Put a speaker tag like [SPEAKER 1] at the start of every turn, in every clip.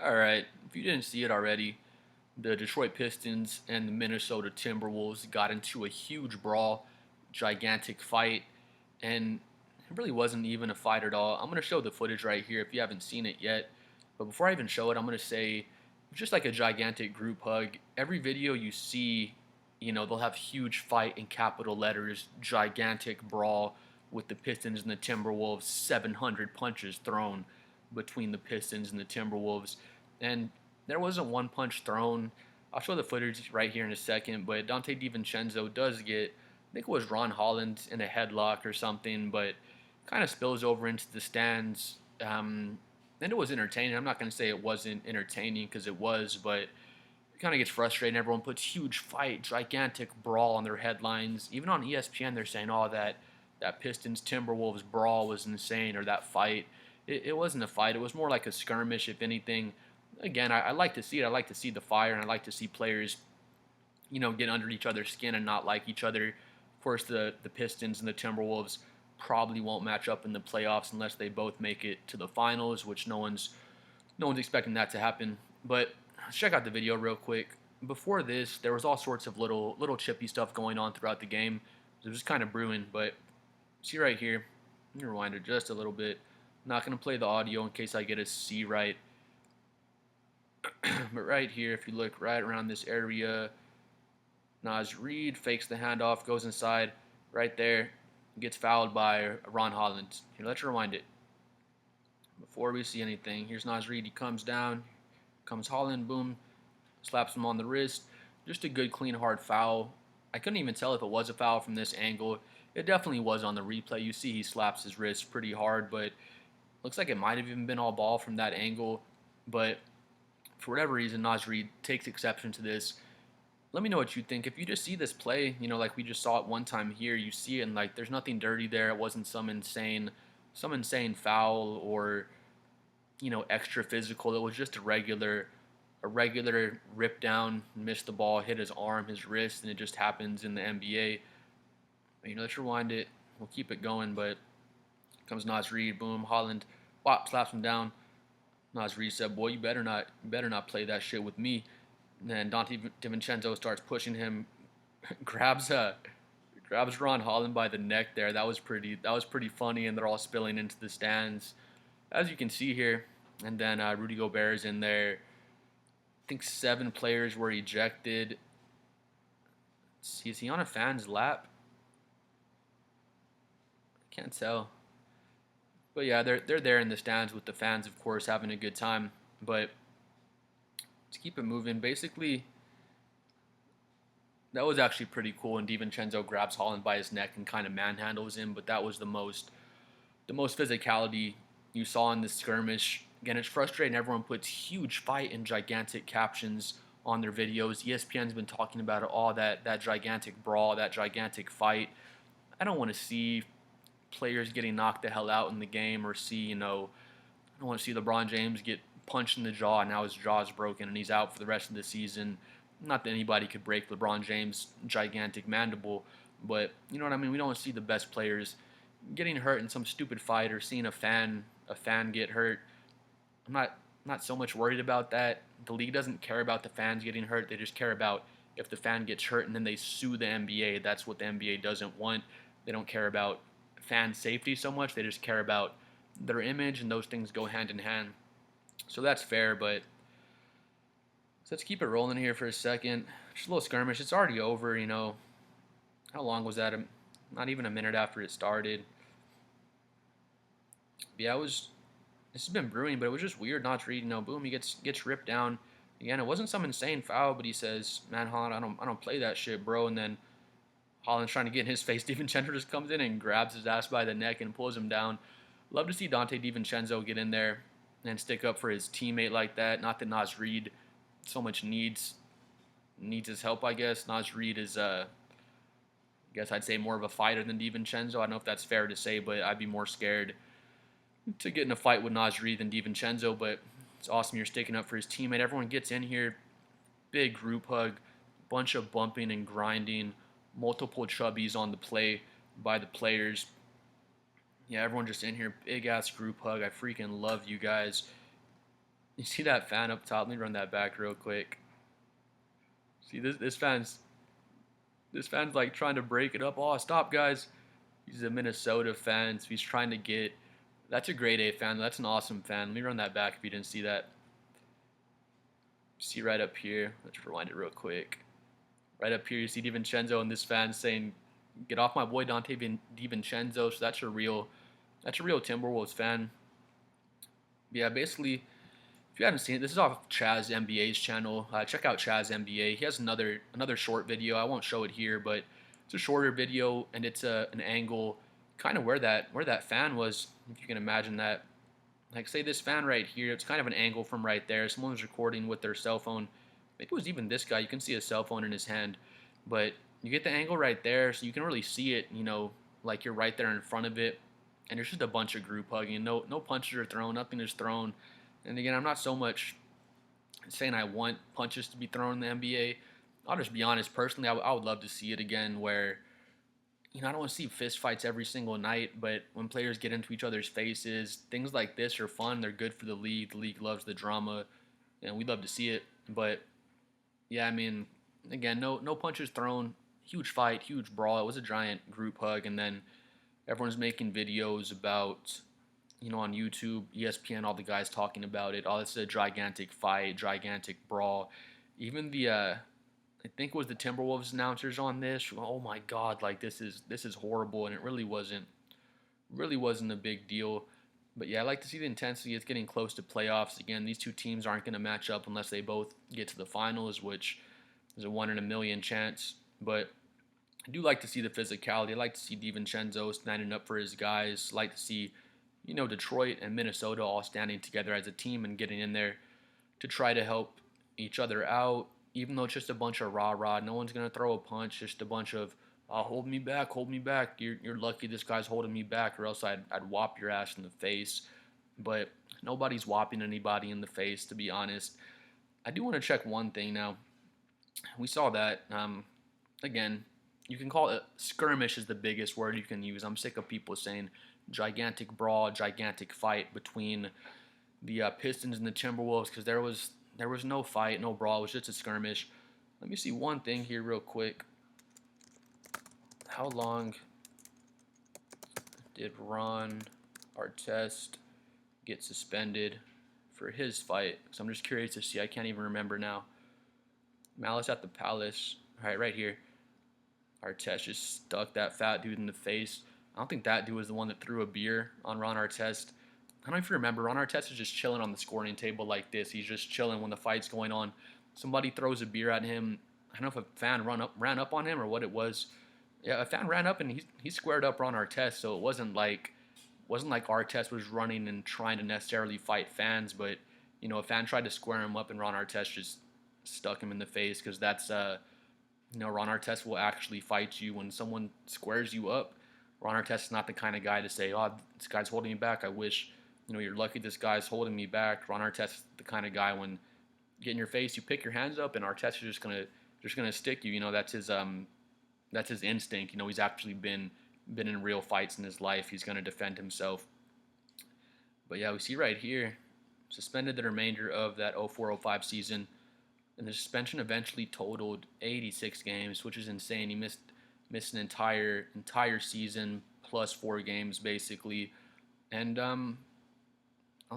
[SPEAKER 1] All right, if you didn't see it already, the Detroit Pistons and the Minnesota Timberwolves got into a huge brawl, gigantic fight, and it really wasn't even a fight at all. I'm going to show the footage right here if you haven't seen it yet. But before I even show it, I'm going to say it's just like a gigantic group hug. Every video you see, they'll have huge fight in capital letters, gigantic brawl with the Pistons and the Timberwolves, 700 punches thrown between the Pistons and the Timberwolves. And there wasn't one punch thrown. I'll show the footage right here in a second, but Dante DiVincenzo does get, I think it was Ron Holland in a headlock or something, but kind of spills over into the stands. And it was entertaining. I'm not going to say it wasn't entertaining because it was, but it kind of gets frustrating. Everyone puts huge fight, gigantic brawl on their headlines. Even on ESPN, they're saying, "Oh, that Pistons Timberwolves brawl was insane," or that fight. It wasn't a fight. It was more like a skirmish, if anything. Again, I like to see it. I like to see the fire, and I like to see players, get under each other's skin and not like each other. Of course, the Pistons and the Timberwolves probably won't match up in the playoffs unless they both make it to the finals, which no one's expecting that to happen. But let's check out the video real quick. Before this, there was all sorts of little chippy stuff going on throughout the game. It was just kind of brewing, but see right here. Let me rewind it just a little bit. I'm not going to play the audio in case I get a C right. But right here, if you look right around this area, Naz Reid fakes the handoff, goes inside, right there, gets fouled by Ron Holland. Here, let's rewind it. Before we see anything, here's Naz Reid. He comes down, comes Holland, boom, slaps him on the wrist. Just a good, clean, hard foul. I couldn't even tell if it was a foul from this angle. It definitely was on the replay. You see he slaps his wrist pretty hard, but looks like it might have even been all ball from that angle. But for whatever reason, Naz Reid takes exception to this. Let me know what you think. If you just see this play, like we just saw it one time here, you see it and like there's nothing dirty there. It wasn't some insane foul or extra physical. It was just a regular rip down, missed the ball, hit his arm, his wrist, and it just happens in the NBA. Let's rewind it. We'll keep it going, but comes Naz Reid, boom, Holland, whop, slaps him down. Naz Reid said, "Boy, you better not play that shit with me." And then Dante DiVincenzo starts pushing him, grabs grabs Ron Holland by the neck there. That was pretty funny, and they're all spilling into the stands, as you can see here. And then Rudy Gobert is in there. I think 7 players were ejected. Is he on a fan's lap? I can't tell. But yeah, they're there in the stands with the fans, of course, having a good time. But to keep it moving, basically, that was actually pretty cool. And DiVincenzo grabs Holland by his neck and kind of manhandles him. But that was the most physicality you saw in this skirmish. Again, it's frustrating. Everyone puts huge fight and gigantic captions on their videos. ESPN's been talking about it all, that gigantic brawl, that gigantic fight. I don't want to see players getting knocked the hell out in the game, or I don't want to see LeBron James get punched in the jaw and now his jaw is broken and he's out for the rest of the season. Not that anybody could break LeBron James' gigantic mandible, but you know what I mean. We don't see the best players getting hurt in some stupid fight or seeing a fan get hurt. I'm not so much worried about that. The league doesn't care about the fans getting hurt. They just care about if the fan gets hurt and then they sue the NBA. That's what the NBA doesn't want. They don't care about fan safety so much. They just care about their image, and those things go hand in hand. So that's fair, but so let's keep it rolling here for a second. Just a little skirmish. It's already over. How long was that? Not even a minute after it started. But yeah, this has been brewing, but it was just weird not to read. Boom, he gets ripped down. Again, it wasn't some insane foul, but he says, "Man, Holland, I don't play that shit, bro." And then Holland's trying to get in his face. DiVincenzo just comes in and grabs his ass by the neck and pulls him down. Love to see Dante DiVincenzo get in there and stick up for his teammate like that. Not that Naz Reid so much needs his help, I guess. Naz Reid is, I guess I'd say more of a fighter than DiVincenzo. I don't know if that's fair to say, but I'd be more scared to get in a fight with Naz Reid than DiVincenzo. But it's awesome you're sticking up for his teammate. Everyone gets in here. Big group hug. Bunch of bumping and grinding. Multiple chubbies on the play by the players. Yeah, everyone just in here. Big ass group hug. I freaking love you guys. You see that fan up top? Let me run that back real quick. See this fan's like trying to break it up. Oh, stop, guys! He's a Minnesota fan, so he's trying to get. That's a grade A fan. That's an awesome fan. Let me run that back if you didn't see that. See right up here. Let's rewind it real quick. Right up here, you see DiVincenzo and this fan saying, "Get off my boy Dante DiVincenzo." So that's a real Timberwolves fan. Yeah, basically, if you haven't seen it, this is off Chaz NBA's channel. Check out Chaz NBA. He has another short video. I won't show it here, but it's a shorter video and it's an angle, kind of where that fan was. If you can imagine that, like say this fan right here, it's kind of an angle from right there. Someone was recording with their cell phone. Maybe it was even this guy. You can see a cell phone in his hand, but you get the angle right there, so you can really see it. Like you're right there in front of it, and there's just a bunch of group hugging. No punches are thrown. Nothing is thrown. And again, I'm not so much saying I want punches to be thrown in the NBA. I'll just be honest. Personally, I would love to see it again where, I don't want to see fist fights every single night, but when players get into each other's faces, things like this are fun. They're good for the league. The league loves the drama, and we'd love to see it. But yeah, I mean, again, no punches thrown. Huge fight, huge brawl. It was a giant group hug, and then everyone's making videos about, on YouTube, ESPN, all the guys talking about it. Oh, this is a gigantic fight, gigantic brawl. Even I think it was the Timberwolves announcers on this. Oh my God, like this is horrible, and it really wasn't a big deal. But yeah, I like to see the intensity. It's getting close to playoffs again. These two teams aren't going to match up unless they both get to the finals, which is a 1 in a million chance. But I do like to see the physicality. I like to see DiVincenzo standing up for his guys. I like to see, Detroit and Minnesota all standing together as a team and getting in there to try to help each other out. Even though it's just a bunch of rah-rah, no one's going to throw a punch. Just a bunch of, hold me back, hold me back. You're lucky this guy's holding me back, or else I'd whop your ass in the face. But nobody's whopping anybody in the face, to be honest. I do want to check one thing now. We saw that, again, you can call it skirmish is the biggest word you can use. I'm sick of people saying gigantic brawl, gigantic fight between the Pistons and the Timberwolves, because there was no fight, no brawl. It was just a skirmish. Let me see one thing here real quick. How long did Ron Artest get suspended for his fight? So I'm just curious to see. I can't even remember now. Malice at the Palace. All right, right here. Artest just stuck that fat dude in the face. I don't think that dude was the one that threw a beer on Ron Artest. I don't know if you remember, Ron Artest is just chilling on the scoring table like this. He's just chilling when the fight's going on. Somebody throws a beer at him. I don't know if a fan ran up on him or what it was. Yeah, a fan ran up and he squared up Ron Artest, so it wasn't like Artest was running and trying to necessarily fight fans, but a fan tried to square him up and Ron Artest just stuck him in the face, because that's Ron Artest will actually fight you when someone squares you up. Ron Artest is not the kind of guy to say, "Oh, this guy's holding me back. I wish, you're lucky this guy's holding me back." Ron Artest is the kind of guy when you get in your face, you pick your hands up, and Artest is just gonna stick you. That's his instinct. He's actually been in real fights in his life. He's gonna defend himself. But yeah, we see right here, suspended the remainder of that 04-05 season, and the suspension eventually totaled 86 games, which is insane. He missed an entire season plus 4 games basically, and I don't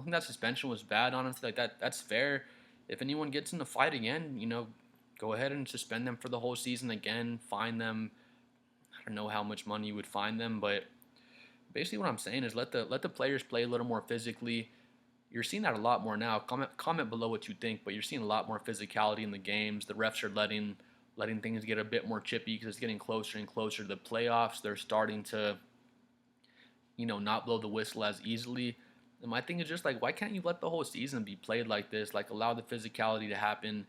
[SPEAKER 1] think that suspension was bad. Honestly, like that's fair. If anyone gets in the fight again, go ahead and suspend them for the whole season again. Fine them. I don't know how much money you would fine them, but basically what I'm saying is let the players play a little more physically. You're seeing that a lot more now. Comment below what you think, but you're seeing a lot more physicality in the games. The refs are letting things get a bit more chippy because it's getting closer and closer to the playoffs. They're starting to, not blow the whistle as easily. And my thing is just like, why can't you let the whole season be played like this? Like, allow the physicality to happen.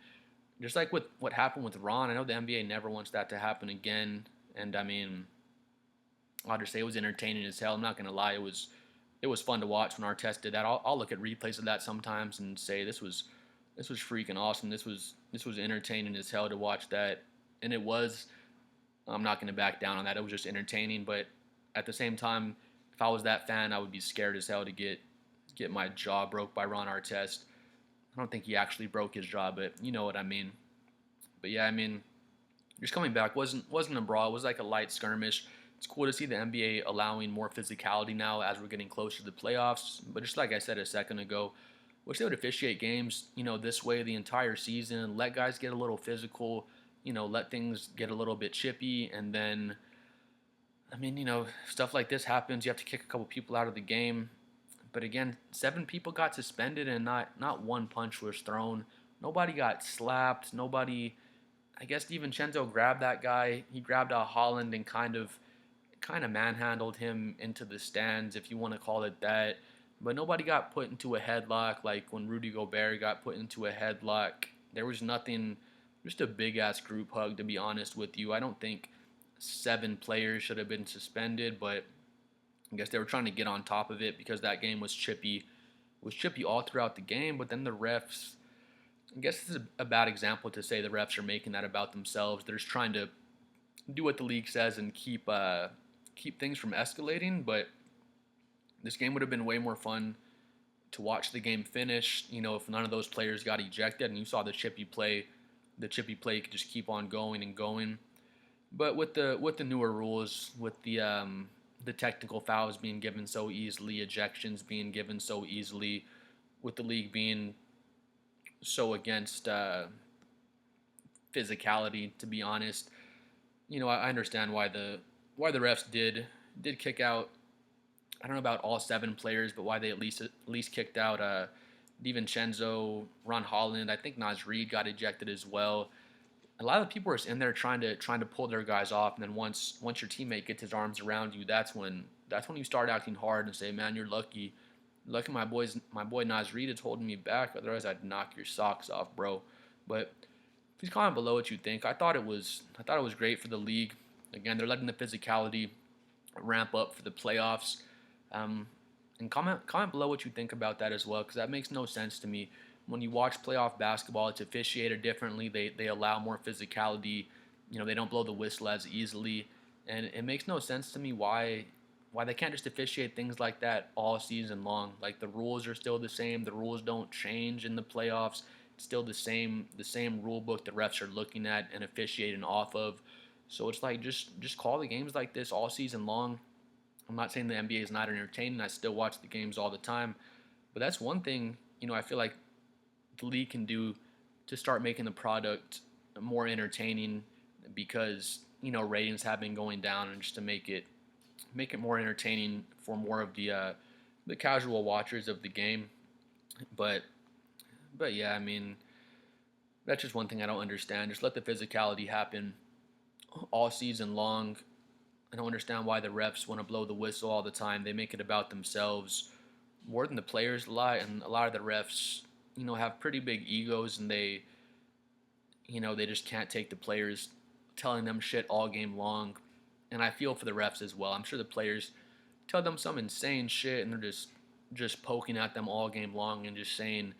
[SPEAKER 1] Just like with what happened with Ron. I know the NBA never wants that to happen again. And I mean, I'll just say it was entertaining as hell. I'm not gonna lie, it was fun to watch when Artest did that. I'll look at replays of that sometimes and say this was freaking awesome. This was entertaining as hell to watch that, and it was. I'm not gonna back down on that. It was just entertaining, but at the same time, if I was that fan, I would be scared as hell to get my jaw broke by Ron Artest. I don't think he actually broke his jaw, but you know what I mean. But yeah, I mean, just coming back wasn't a brawl. It was like a light skirmish. It's cool to see the NBA allowing more physicality now as we're getting closer to the playoffs. But just like I said a second ago, wish they would officiate games, this way the entire season. Let guys get a little physical. Let things get a little bit chippy, and then, I mean, stuff like this happens. You have to kick a couple people out of the game. But again, 7 people got suspended, and not one punch was thrown. Nobody got slapped. Nobody. I guess DiVincenzo grabbed that guy. He grabbed Holland and kind of manhandled him into the stands, if you want to call it that. But nobody got put into a headlock like when Rudy Gobert got put into a headlock. There was nothing, just a big ass group hug, to be honest with you. I don't think 7 players should have been suspended, but I guess they were trying to get on top of it because that game was chippy. It was chippy all throughout the game, but then the refs, I guess this is a bad example to say the refs are making that about themselves. They're just trying to do what the league says and keep things from escalating. But this game would have been way more fun to watch the game finish. If none of those players got ejected and you saw the chippy play could just keep on going and going. But with the newer rules, with the technical fouls being given so easily, ejections being given so easily, with the league being so against physicality, to be honest, I understand why the refs did kick out. I don't know about all 7 players, but why they at least kicked out DiVincenzo, Ron Holland. I think Naz Reid got ejected as well. A lot of the people are in there trying to pull their guys off, and then once your teammate gets his arms around you, that's when you start acting hard and say, man, you're lucky. Lucky my boy Naz Reid is holding me back. Otherwise, I'd knock your socks off, bro. But please comment below what you think. I thought it was great for the league. Again, they're letting the physicality ramp up for the playoffs. And comment below what you think about that as well, because that makes no sense to me. When you watch playoff basketball, it's officiated differently. They allow more physicality. They don't blow the whistle as easily, and it makes no sense to me why they can't just officiate things like that all season long. Like, the rules are still the same. The rules don't change in the playoffs. It's still the same rule book the refs are looking at and officiating off of. So it's like, just call the games like this all season long. I'm not saying the NBA is not entertaining. I still watch the games all the time. But that's one thing, I feel like the league can do to start making the product more entertaining, because, ratings have been going down, and just to make it more entertaining for more of the casual watchers of the game. But yeah, I mean, that's just one thing I don't understand. Just let the physicality happen all season long. I don't understand why the refs want to blow the whistle all the time. They make it about themselves more than the players a lot, and a lot of the refs, have pretty big egos, and they just can't take the players telling them shit all game long. And I feel for the refs as well. I'm sure the players tell them some insane shit, and they're just poking at them all game long and just saying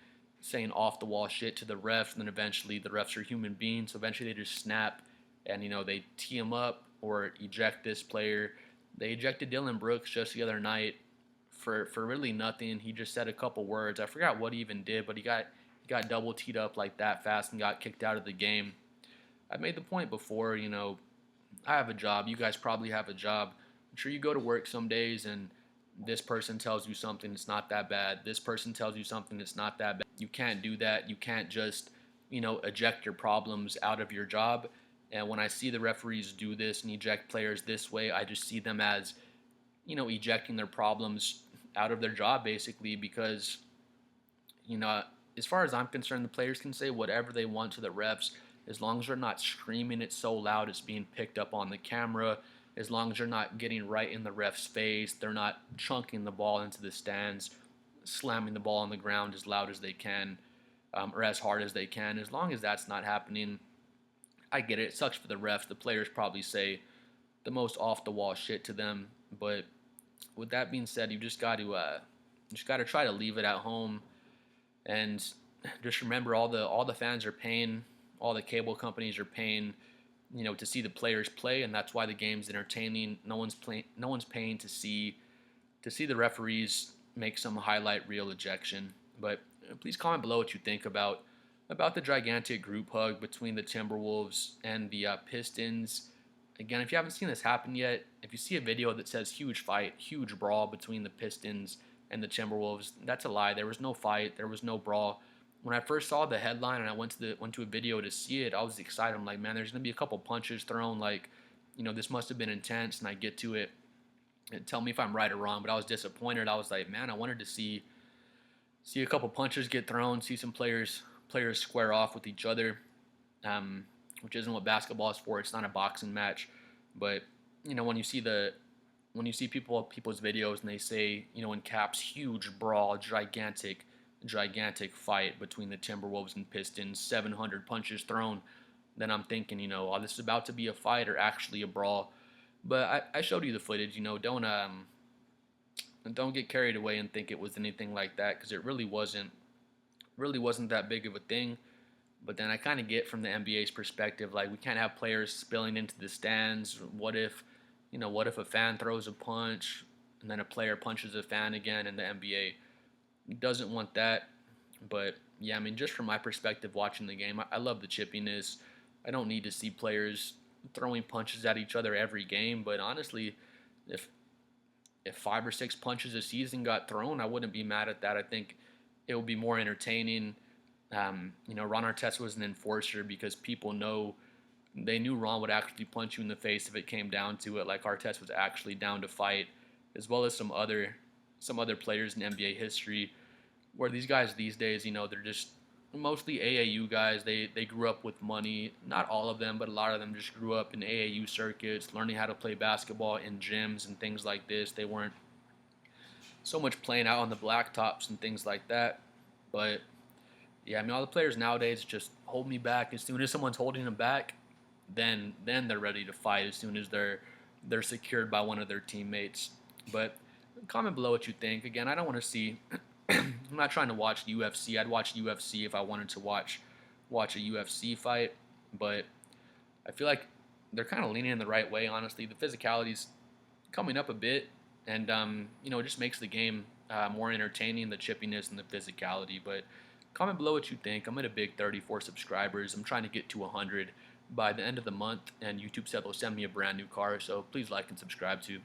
[SPEAKER 1] off the wall shit to the refs. And then eventually, the refs are human beings, so eventually they just snap, and they tee them up or eject this player. They ejected Dylan Brooks just the other night for really nothing. He just said a couple words. I forgot what he even did, but he got double teed up like that fast and got kicked out of the game. I've made the point before, I have a job. You guys probably have a job. I'm sure you go to work some days and this person tells you something, it's not that bad. This person tells you something, it's not that bad. You can't do that. You can't just, eject your problems out of your job. And when I see the referees do this and eject players this way, I just see them as, ejecting their problems out of their job, basically, because, as far as I'm concerned, the players can say whatever they want to the refs, as long as they're not screaming it so loud it's being picked up on the camera, as long as they're not getting right in the ref's face, they're not chunking the ball into the stands, slamming the ball on the ground as loud as they can, or as hard as they can. As long as that's not happening, I get it. It sucks for the refs. The players probably say the most off the wall shit to them. But with that being said, you just got to try to leave it at home, and just remember all the fans are paying, all the cable companies are paying, to see the players play, and that's why the game's entertaining. No one's paying to see the referees make some highlight reel ejection. But please comment below what you think about the gigantic group hug between the Timberwolves and the Pistons. Again, if you haven't seen this happen yet, if you see a video that says huge fight, huge brawl between the Pistons and the Timberwolves, that's a lie. There was no fight. There was no brawl. When I first saw the headline and I went to a video to see it, I was excited. I'm like, man, there's gonna be a couple punches thrown. Like, this must have been intense. And I get to it and tell me if I'm right or wrong. But I was disappointed. I was like, man, I wanted to see a couple punches get thrown, see some players square off with each other, which isn't what basketball is for. It's not a boxing match, but when you see people's videos and they say, in caps, huge brawl, gigantic fight between the Timberwolves and Pistons, 700 punches thrown, then I'm thinking, oh, this is about to be a fight or actually a brawl. But I showed you the footage. Don't get carried away and think it was anything like that, because it really wasn't that big of a thing. But then I kind of get from the NBA's perspective, like, we can't have players spilling into the stands. What if a fan throws a punch and then a player punches a fan again, and the NBA doesn't want that. But yeah, I mean, just from my perspective watching the game, I love the chippiness. I don't need to see players throwing punches at each other every game, but honestly, if 5 or 6 punches a season got thrown, I wouldn't be mad at that. I think it would be more entertaining. Ron Artest was an enforcer because they knew Ron would actually punch you in the face if it came down to it. Like, Artest was actually down to fight, as well as some other players in NBA history, where these guys these days, they're just mostly AAU guys. They grew up with money. Not all of them, but a lot of them just grew up in AAU circuits, learning how to play basketball in gyms and things like this. They weren't so much playing out on the blacktops and things like that. But yeah, I mean, all the players nowadays just hold me back. As soon as someone's holding them back, then they're ready to fight. As soon as they're secured by one of their teammates. But comment below what you think. Again, I don't want to see. I'm not trying to watch UFC. I'd watch UFC if I wanted to watch a UFC fight, but I feel like they're kind of leaning in the right way. Honestly, the physicality's coming up a bit, and it just makes the game more entertaining, the chippiness and the physicality. But comment below what you think. I'm at a big 34 subscribers. I'm trying to get to 100 by the end of the month, and YouTube said they'll send me a brand new car. So please like and subscribe too.